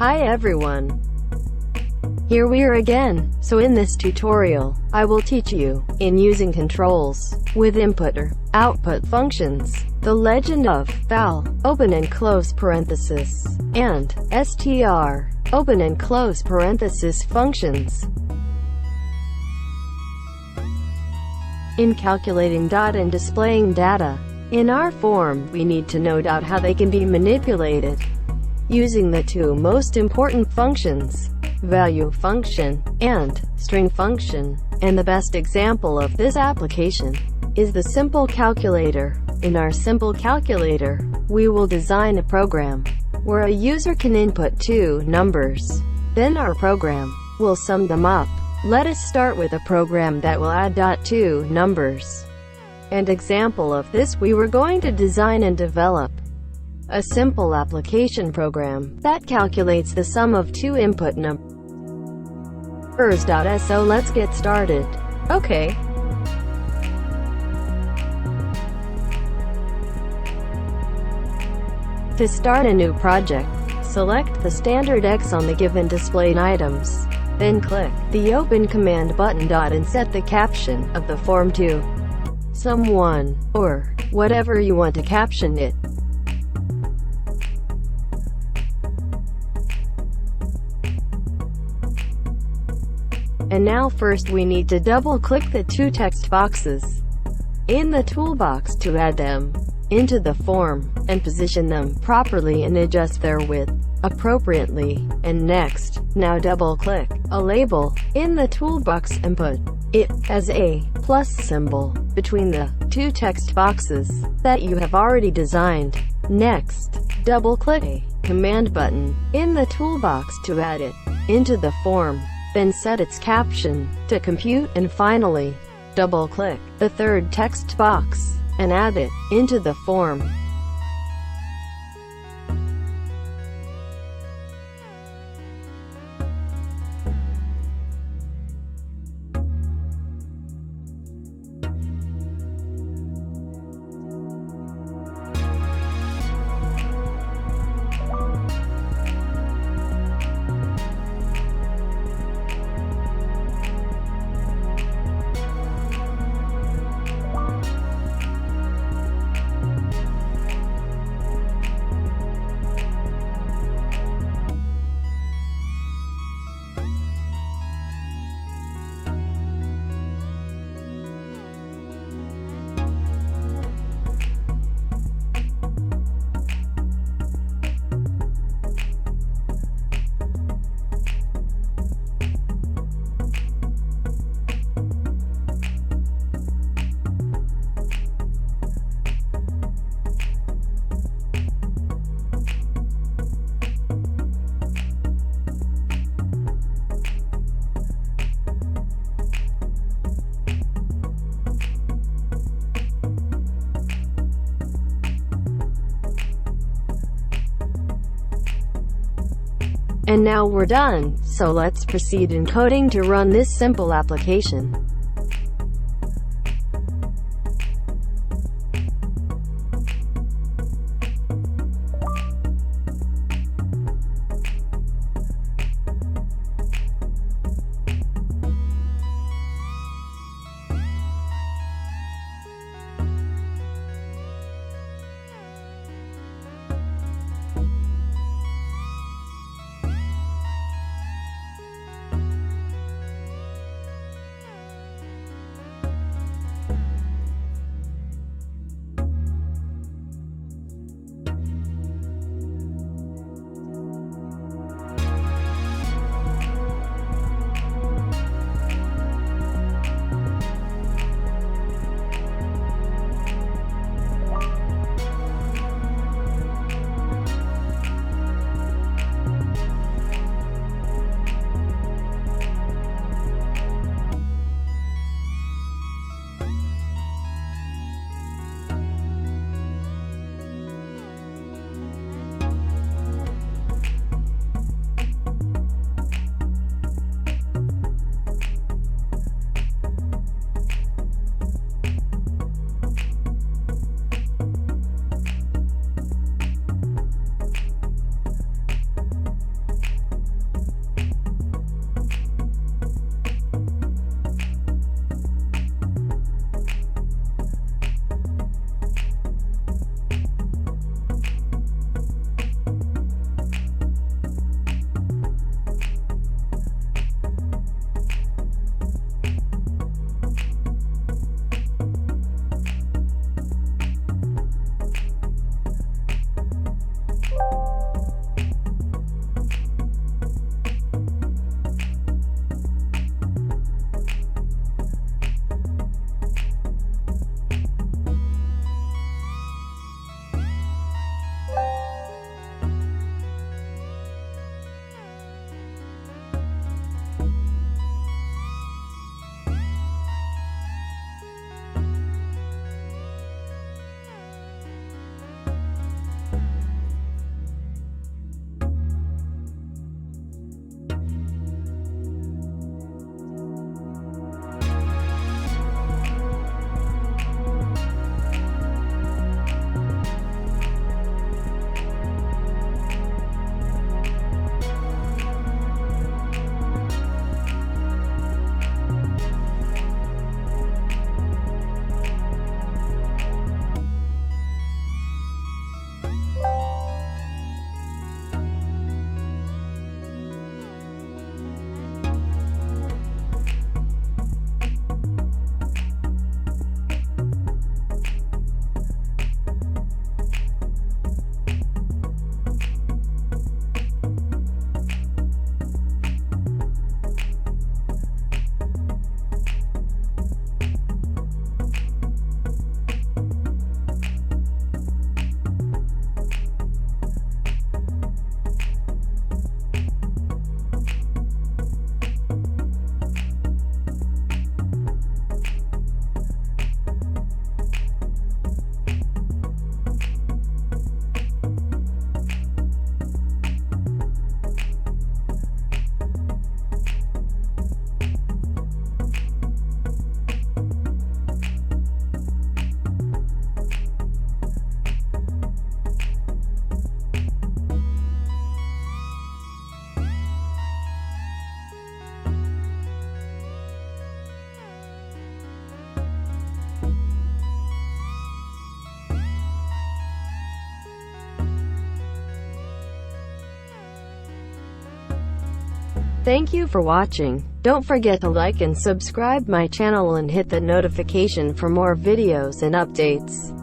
Hi everyone. Here we are again. So in this tutorial, I will teach you, in using controls, with input or output functions, the legend of val, open and close parenthesis, and str, open and close parenthesis functions. In calculating dot and displaying data in our form, we need to know how they can be manipulated using the two most important functions, value function and string function. And the best example of this application is the simple calculator. In our simple calculator, we will design a program where a user can input two numbers. Then our program will sum them up. Let us start with a program that will add two numbers. An example of this, we were going to design and develop a simple application program that calculates the sum of two input numbers. So let's get started. Okay. To start a new project, select the standard X on the given displayed items. Then click the Open Command button and set the caption of the form to someone, or whatever you want to caption it. And now first we need to double-click the two text boxes in the toolbox to add them into the form, and position them properly and adjust their width appropriately. And next, now double-click a label in the toolbox and put it as a plus symbol between the two text boxes that you have already designed. Next, double-click a command button in the toolbox to add it into the form. Then set its caption to compute, and finally, double-click the third text box and add it into the form. And now we're done, so let's proceed in coding to run this simple application. Thank you for watching. Don't forget to like and subscribe my channel and hit the notification for more videos and updates.